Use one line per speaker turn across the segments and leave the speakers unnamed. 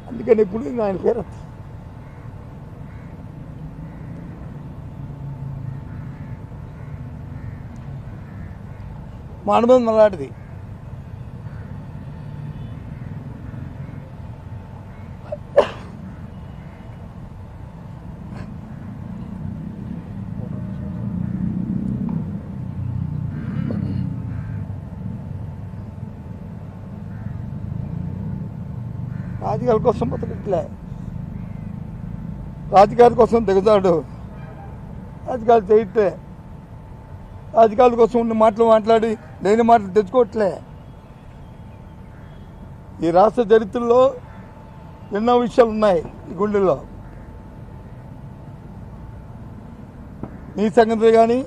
అందుకని ఇప్పుడు ఆయన పేరు మా అనుబంధం అలాంటిది. రాజకీయాల కోసం బతకట్లే, రాజకీయాల కోసం దిగుతాడు, రాజకీయాలు చేయట్లే, రాజకీయాల కోసం ఉన్న మాటలు మాట్లాడి లేని మాటలు తెచ్చుకోవట్లే. ఈ రాష్ట్ర చరిత్రలో ఎన్నో విషయాలు ఉన్నాయి ఈ గుండెల్లో. మీ సంగతులు కానీ,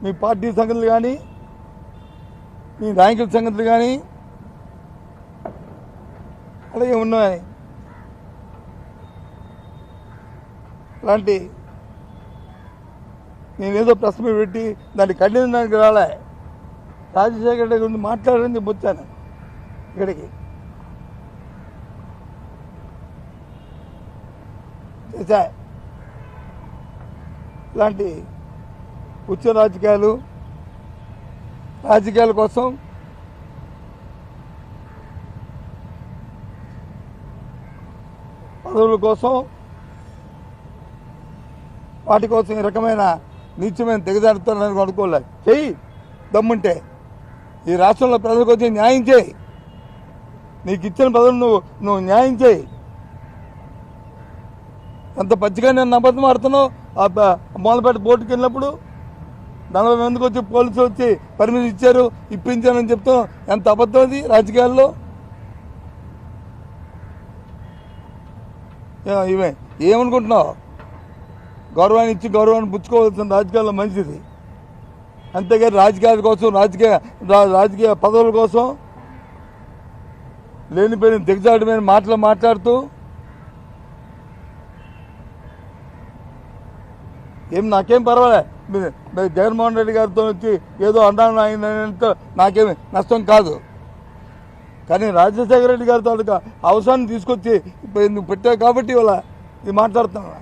మీ పార్టీ సంగతులు కానీ, మీ నాయకుల సంగతులు కానీ అలాగే ఉన్నాయి. అలాంటి నేనేదో ప్రశ్న పెట్టి దాన్ని ఖండించడానికి రాలే. రాజశేఖర రెడ్డి గురించి మాట్లాడని వచ్చాను ఇక్కడికి. చేశా ఇలాంటి ఉచ్చ రాజకీయాల కోసం పదవుల కోసం వాటి కోసం ఈ రకమైన నీచమైన దిగజారుతానని అనుకోలేదు. చెయ్యి దమ్ముంటే ఈ రాష్ట్రంలో ప్రజలకు వచ్చి న్యాయం చేయి. నీకు ఇచ్చిన పదవులు నువ్వు న్యాయం చేయి. ఎంత పచ్చిగా నేను అబద్ధం ఆడుతున్నావు. మొదలుపెట్టి బోటుకి వెళ్ళినప్పుడు 40 మందికి వచ్చి పోలీసులు వచ్చి పర్మిషన్ ఇచ్చారు, ఇప్పించారని చెప్తున్నావు. ఎంత అబద్ధం అది రాజకీయాల్లో. ఇవే ఏమనుకుంటున్నావు? గౌరవాన్ని ఇచ్చి గౌరవాన్ని పుచ్చుకోవాల్సిన రాజకీయాల్లో మంచిది. అంతేగాని రాజకీయాల కోసం రాజకీయ పదవుల కోసం లేనిపోయిన దిగజారుడమైన మాటలు మాట్లాడుతూ నాకేం పర్వాలే. జగన్మోహన్ రెడ్డి గారితో వచ్చి ఏదో అన్నాను ఆయనతో నాకేమి నష్టం కాదు. కానీ రాజశేఖర రెడ్డి గారితో అవసరాన్ని తీసుకొచ్చి నువ్వు పెట్టావు కాబట్టి ఇవాళ ఇది మాట్లాడుతున్నాను.